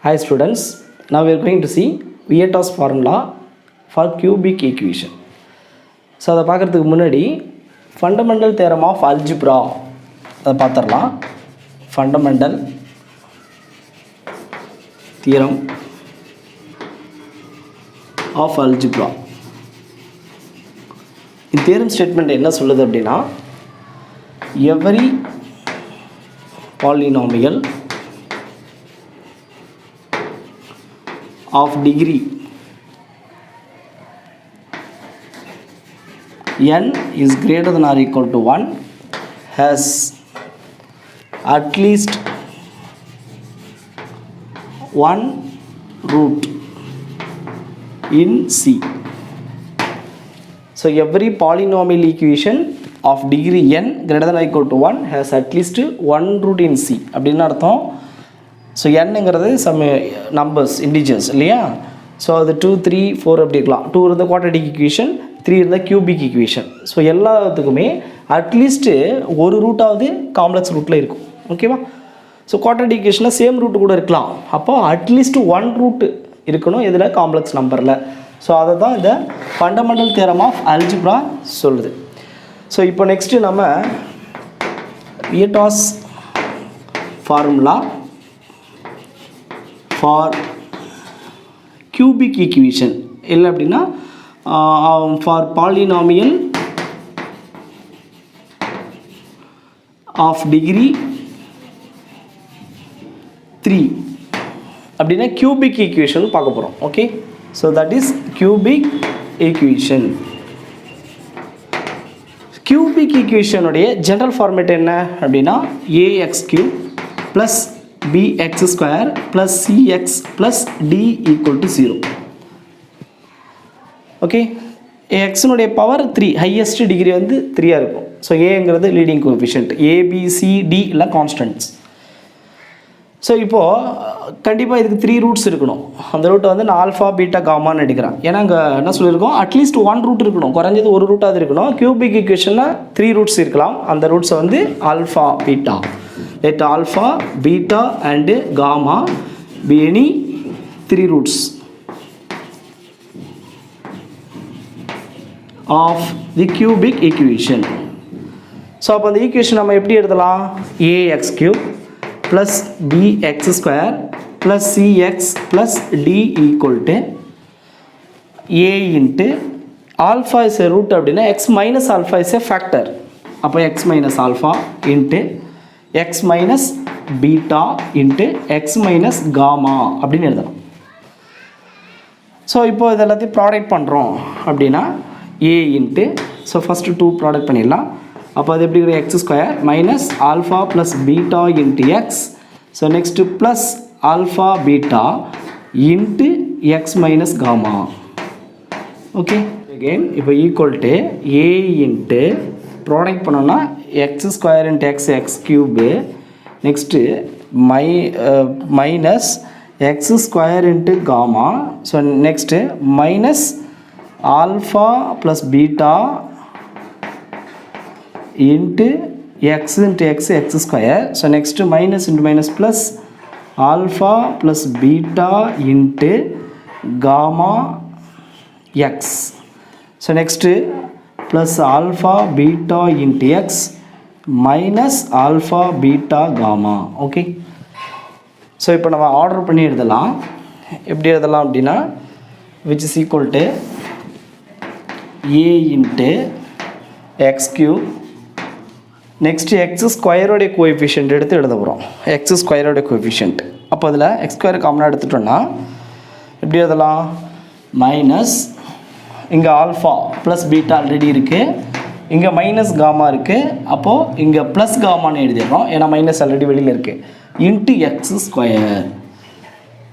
Hi students, now we are going to see Vieta's formula for cubic equation. So அதை பார்க்குறதுக்கு முன்னாடி fundamental theorem of algebra அதை பார்த்துடலாம். Fundamental theorem of algebra. இந்த theorem statement என்ன சொல்லுது அப்படின்னா, every polynomial of degree n is greater than or equal to 1 has at least one root in C. So every polynomial equation of degree n greater than or equal to 1 has at least one root in C. அப்படினு அர்த்தம். So என்னங்கிறது some numbers integers இல்லையா. So அது 2 3 4 அப்படி இருக்கலாம். 2 இருந்தால் quadratic equation, 3 இருந்தால் cubic equation. So எல்லாத்துக்குமே அட்லீஸ்ட்டு ஒரு ரூட்டாவது காம்ப்ளெக்ஸ் ரூட்டில் இருக்கும். ஓகேவா. ஸோ குவாட்ரடிக் ஈக்குவேஷனில் சேம் ரூட்டு கூட இருக்கலாம். அப்போது அட்லீஸ்ட் ஒன் ரூட்டு இருக்கணும் இதில் காம்ப்ளெக்ஸ் நம்பரில். ஸோ அதை தான் இந்த ஃபண்டமெண்டல் தியரம் ஆஃப் அல்ஜிப்ரா சொல்லுது. ஸோ இப்போ நெக்ஸ்ட்டு நம்ம வியட்டாஸ் ஃபார்முலா ஃபார் cubic equation இல்லை அப்படின்னா ஃபார் பாலினாமியல் ஆஃப் டிகிரி 3 அப்படின்னா கியூபிக் ஈக்குவேஷன் பார்க்க போகிறோம். Okay. So that is cubic equation. Cubic ஈக்குவேஷனுடைய ஜென்ரல் ஃபார்மேட் என்ன அப்படின்னா ax cube plus bx square plus cx plus d equal to 0. Okay. எக்ஸினுடைய power 3, highest degree வந்து 3 இருக்கும். ஸோ ஏங்கிறது லீடிங் கோஎஃபிஷியன்ட், ஏபிசிடி இல்லை கான்ஸ்டன்ட்ஸ். ஸோ இப்போது கண்டிப்பாக இதுக்கு 3 ரூட்ஸ் இருக்கணும். அந்த ரூட்டை வந்து நான் ஆல்ஃபா பீட்டா காமான்னு எடுக்கிறேன். ஏன்னா அங்கே என்ன சொல்லியிருக்கோம், அட்லீஸ்ட் ஒன் ரூட் இருக்கணும், குறைஞ்சது ஒரு ரூட்டாவது இருக்கணும். கியூபிக் ஈக்குவேஷனில் 3 ரூட்ஸ் இருக்கலாம். அந்த ரூட்ஸை வந்து alpha beta, let alpha, beta and gamma be any 3 roots of the cubic equation. So அப்போ அந்த ஈக்குவேஷன் நம்ம எப்படி எழுதலாம், ax cube plus bx square plus cx plus d equal to a into alpha is a root அப்படின்னா x minus alpha is a factor. அப்போ x minus alpha into x minus beta into x minus gamma அப்படின்னு எழுதலாம். So இப்போ இது எல்லாத்தையும் product பண்ணுறோம் அப்படின்னா a into, so first 2 product பண்ணிடலாம். அப்போ அது எப்படி x square minus alpha plus beta into x. So next plus alpha beta into x minus gamma. Okay. Again இப்போ equal to a into product பண்ணோன்னா x square into x cube, next minus x square into gamma. So next minus alpha plus beta into x into x square. So next minus into minus plus alpha plus beta into gamma x. So next plus alpha beta into x minus alpha beta gamma. Okay. So இப்போ நம்ம order பண்ணி எழுதலாம். எப்படி எழுதலாம் அப்படின்னா which is equal to a into x cube, next x ஸ்கொயரோடைய coefficient எடுத்து எழுத போகிறோம். எக்ஸ் ஸ்கொயரோடைய கோஎஃபிஷியன்ட். அப்போ அதில் எக்ஸ் ஸ்கொயர் காமனாக எடுத்துட்டோன்னா எப்படி எழுதலாம், மைனஸ் இங்கே ஆல்ஃபா ப்ளஸ் பீட்டா ஆல்ரெடி இருக்குது, இங்கே மைனஸ் காமா இருக்குது. அப்போது இங்கே ப்ளஸ் காமான்னு எழுதிடுறோம், ஏன்னா மைனஸ் ஆல்ரெடி வெளியில் இருக்குது, into x square.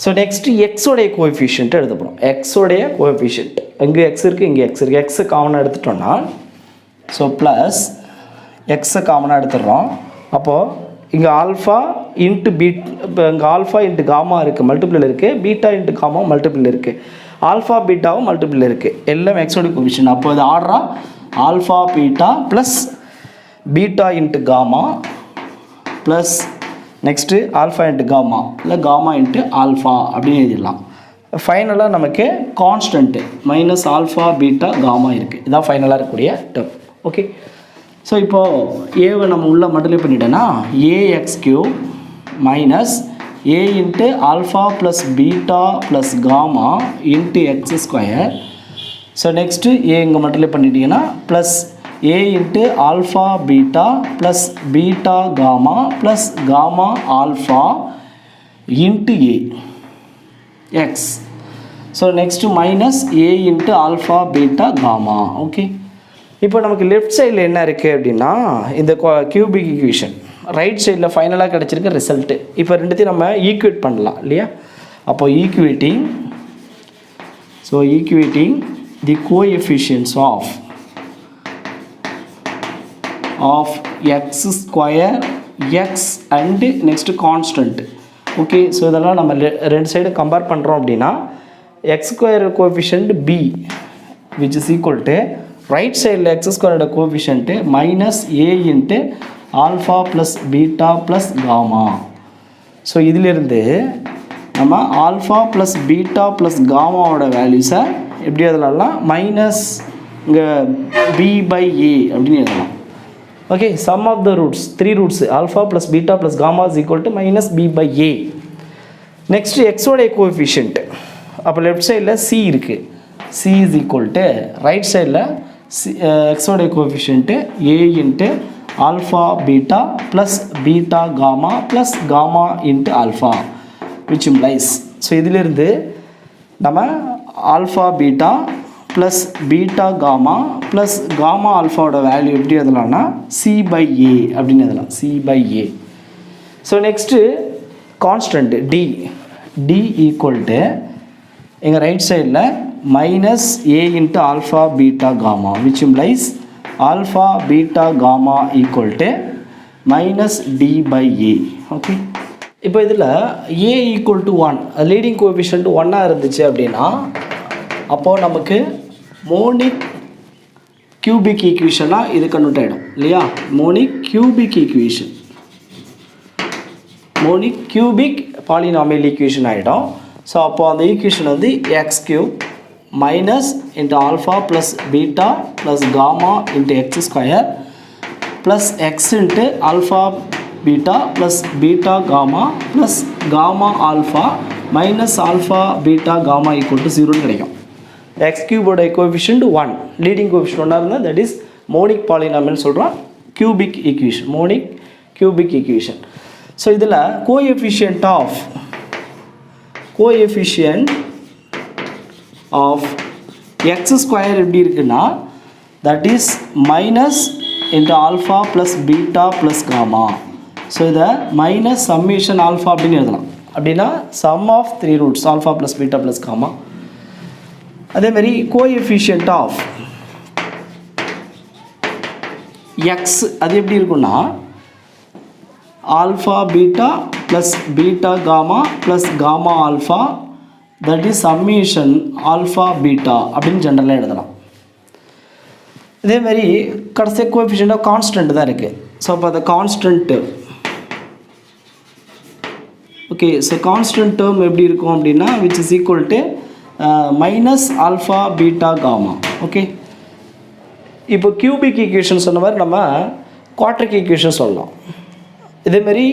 So next எக்ஸோடைய கோஎஃபிஷியன்ட்டு எழுத போகிறோம். எக்ஸோடைய கோஎஃபிஷியன்ட் இங்கே எக்ஸ் இருக்குது, இங்கே எக்ஸ் இருக்குது. எக்ஸை காமனாக எடுத்துட்டோன்னா ஸோ ப்ளஸ் எக்ஸை காமனாக எடுத்துடுறோம். அப்போது இங்கே ஆல்ஃபா இன்ட்டு இப்போ இங்கே ஆல்ஃபா இன்ட்டு காமா இருக்குது, மல்டிபிள் இருக்குது. பீட்டா இன்ட்டு காமா மல்டிபிள் இருக்குது. ஆல்ஃபா பீட்டாவும் மல்டிபிள் இருக்குது. எல்லாம் எக்ஸோடைய கோஎஃபிஷியன்ட். அப்போ இது ஆர்டராக alpha beta plus beta into gamma plus next alpha into gamma இல்லை காமா இன்ட்டு ஆல்ஃபா அப்படின்னு எழுதிடலாம். ஃபைனலாக நமக்கு constant minus alpha beta gamma இருக்குது. இதான் ஃபைனலாக இருக்கக்கூடிய டேர்ம். ஓகே, ஸோ இப்போது ஏவை நம்ம உள்ளே மல்டிப்ளை பண்ணிட்டோன்னா ax cube minus A into alpha plus beta plus gamma into x square. So next a இங்கே மல்டிப்ளை பண்ணிட்டீங்கன்னா plus a into alpha beta plus beta gamma plus gamma alpha into a x. So next minus A into alpha beta gamma. Okay, இப்போ நமக்கு left சைடில் என்ன இருக்குது அப்படின்னா இந்த cubic equation, right சைடில் ஃபைனலாக கிடச்சிருக்க ரிசல்ட்டு. இப்போ ரெண்டுத்தையும் நம்ம ஈக்குவேட் பண்ணலாம் இல்லையா? அப்போ equating the coefficients of x square x and next constant. Okay, so இதெல்லாம் நம்ம ரெண்டு சைடு கம்பேர் பண்ணுறோம் அப்படின்னா x square coefficient b which is equal to right சைடில் எக்ஸ் ஸ்கொயரோட கோஎஃபிஷியன்ட்டு மைனஸ் ஏ into alpha plus beta plus gamma. So இதிலிருந்து நம்ம alpha plus beta plus காமாவோட வேல்யூஸை எப்படி எழுதலாம்னா மைனஸ் இங்கே பி பை ஏ அப்படின்னு எழுதலாம். Okay, sum of the roots 3 roots alpha plus beta plus gamma is equal to minus b by a. Next எக்ஸோடைய கோஎஃபிஷியன்ட், அப்போ லெஃப்ட் சைடில் சி இருக்குது, c is equal to right சைடில் எக்ஸோடைய coefficient a into alpha beta plus beta gamma plus gamma into alpha which implies. So இதிலிருந்து நம்ம alpha beta plus beta gamma plus gamma ஆல்ஃபாவோட value எப்படி எழுதலாம்னா சி பை ஏ அப்படின்னு எழுதலாம், c by a. So next constant d equal to எங்கள் right சைடில் minus A into alpha beta gamma which implies alpha beta gamma equal to minus D by A. Okay, இப்போ இதில் A equal to 1 leading coefficient 1 இருந்துச்சு அப்படின்னா அப்போது நமக்கு monic cubic ஈக்குவேஷனாக இது convert ஆகிடும் இல்லையா? மோனிக் கியூபிக் பாலினாமியல் ஈக்குவேஷன் ஆகிடும். ஸோ அப்போது அந்த ஈக்குவேஷன் வந்து x cube minus into alpha plus beta plus gamma into x square plus x into alpha beta plus beta gamma plus gamma alpha minus alpha beta gamma equal to 0 கிடைக்கும். எக்ஸ் கியூபோட coefficient 1, leading coefficient 1 இருந்தால் that is monic polynomial சொல்கிறோம், cubic equation, monic cubic equation. So இதில் coefficient of x square எப்படி இருக்குன்னா that is minus into alpha plus beta plus gamma. So இதை minus summation alpha அப்படின்னு எழுதலாம். அப்படின்னா sum of 3 roots alpha plus beta plus gamma. அதேமாதிரி coefficient of x அது எப்படி இருக்குன்னா alpha beta plus beta gamma plus gamma alpha that is summation alpha beta அப்படின்னு ஜென்ரலாக எழுதலாம். இதேமாதிரி கடைசி கோஎஃபிஷியன்ட் ஆஃப் கான்ஸ்டன்ட் தான் இருக்குது. ஸோ அப்போ அந்த constant okay, so constant term எப்படி இருக்கும் அப்படின்னா which is equal to minus alpha beta gamma. Okay, இப்போ கியூபிக் ஈக்குவேஷன் சொன்ன மாதிரி நம்ம குவாட்ரிக் ஈக்குவேஷன் சொல்லலாம். இதேமாரி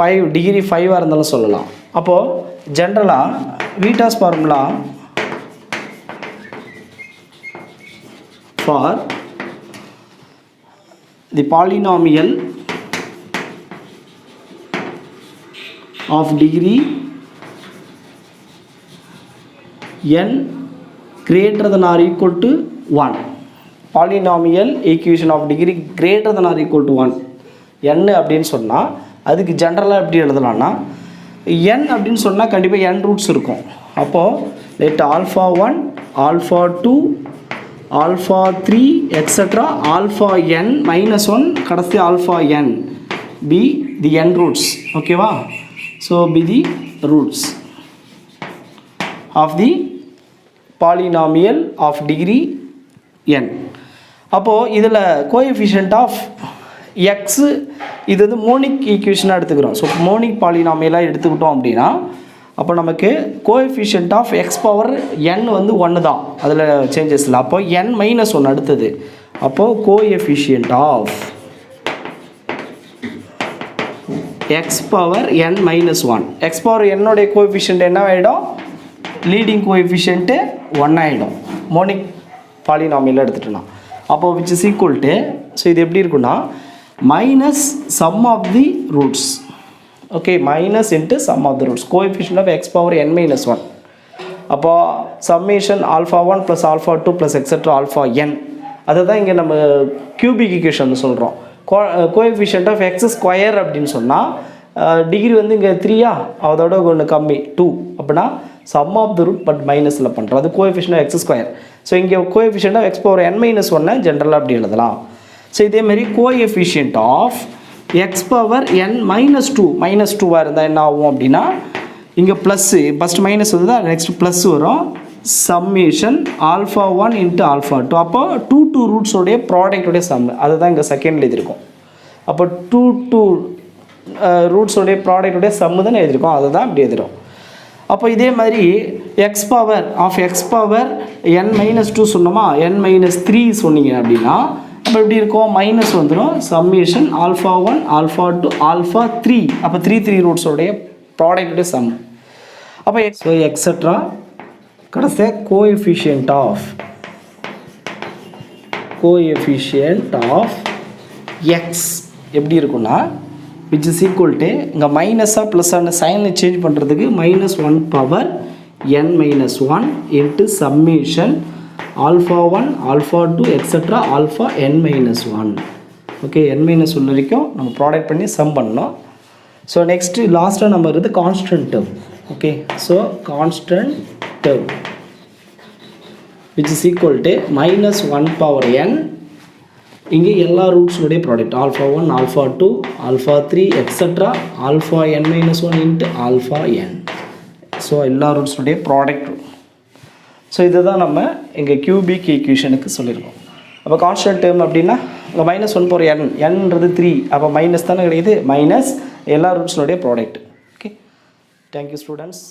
5 டிகிரி 5 இருந்தாலும் சொல்லலாம். அப்போது ஜென்ரலாக Vieta's formula for the polynomial of degree n greater than or equal to 1, polynomial equation of degree greater than or equal to 1 n அப்படின்னு சொன்னால் அதுக்கு ஜென்ரலாக எப்படி எழுதலாம்னா n அப்படின்னு சொன்னால் கண்டிப்பாக n ரூட்ஸ் இருக்கும். அப்போது let alpha 1 alpha 2 alpha 3 extra alpha n minus 1 கடைசி alpha n be the n roots. ஓகேவா? So be the roots of the polynomial of degree n. அப்போது இதில் கோஎஃபிஷியன்ட் ஆஃப் எக்ஸு இது வந்து மோனிக் ஈக்குவேஷனாக எடுத்துக்கிறோம். ஸோ மோனிக் பாலினாமியலாக எடுத்துக்கிட்டோம் அப்படின்னா அப்போ நமக்கு coefficient of x power n வந்து 1 தான், அதில் சேஞ்சஸ் இல்லை. அப்போ n-1 அடுத்தது. அப்போது coefficient of x power n-1, x power என்னுடைய கோஎஃபிஷியன்ட் என்ன ஆகிடும், லீடிங் கோஎஃபிஷியன்ட்டு 1 ஆகிடும் மோனிக் பாலினாமியலாக எடுத்துட்டோம்னா. அப்போது which is equal to, so இது எப்படி இருக்குன்னா minus sum of the roots. Okay, minus into sum of the roots coefficient of x power n-1. அப்போது சம்மேஷன் α1 + α2 + எக்ஸெட்ரா α n, அதை தான் இங்கே நம்ம கியூபிக் ஈக்குவேஷன் சொல்கிறோம். கோஎஃபிஷியன்ட் ஆஃப் எக்ஸ் ஸ்கொயர் அப்படின்னு சொன்னால் டிகிரி வந்து இங்கே 3யா, அதோட ஒன்று கம்மி 2, அப்படின்னா sum of the root but மைனஸில் பண்ணுறோம், அது coefficient of x square. So இங்கே coefficient of x power n-1 ஜென்ரலாக அப்படி எழுதலாம். ஸோ இதேமாரி coefficient of x power n-2 -2 இருந்தால் என்ன ஆகும் அப்படின்னா இங்கே ப்ளஸ்ஸு ஃபஸ்ட்டு மைனஸ் வந்து தான் நெக்ஸ்ட் ப்ளஸ் வரும், சம்மேஷன் α1 × α2. அப்போ 2 ரூட்ஸோடைய ப்ராடக்டோடைய சம், அதுதான் இங்கே செகண்டில் எழுதியிருக்கோம். அப்போ 2 ரூட்ஸோடைய ப்ராடக்டோடைய சம்மு தான் எழுதியிருக்கோம், அதை தான் இப்படி எழுதிடும். அப்போ இதே மாதிரி x power of x power n-2 சொன்னோமா, n-3 சொன்னீங்க அப்படின்னா அப்போ எப்படி இருக்கும், மைனஸ் வந்துடும், சம்மேஷன் α1 α2 α3. அப்போ 3 ரூட்ஸோடைய ப்ராடக்டோடைய சம். அப்போ ஸோ எக்ஸட்ரா கடைசியாக கோஎஃபிஷியன்ட் ஆஃப் எக்ஸ் எப்படி இருக்குன்னா விச் இஸ் ஈக்குவல் டு, இங்கே மைனஸாக ப்ளஸ்ஸான சைனை சேஞ்ச் பண்ணுறதுக்கு -1 power n-1 into summation α1 α2 extra αn-1. Okay, n-1 வரைக்கும் நம்ம ப்ராடக்ட் பண்ணி சம் பண்ணோம். ஸோ நெக்ஸ்ட்டு லாஸ்ட்டாக நம்ம இருக்குது constant term. Okay, so constant term which is equal to -1 power n, இங்கே எல்லா ரூட்ஸுடைய product α1 α2 α3 extra αn-1 into αn. So எல்லா ரூட்ஸுடைய ப்ராடக்ட். ஸோ இதை தான் நம்ம எங்கள் கியூபிக் ஈக்குவேஷனுக்கு சொல்லியிருக்கோம். அப்போ கான்ஸ்டன்ட் டேர்ம் அப்படின்னா இங்கே -1 பவர் n, nன்றது 3, அப்போ மைனஸ் தானே கிடைக்குது, மைனஸ் எல்லா ரூட்ஸுடைய ப்ராடக்ட். Okay, thank you students.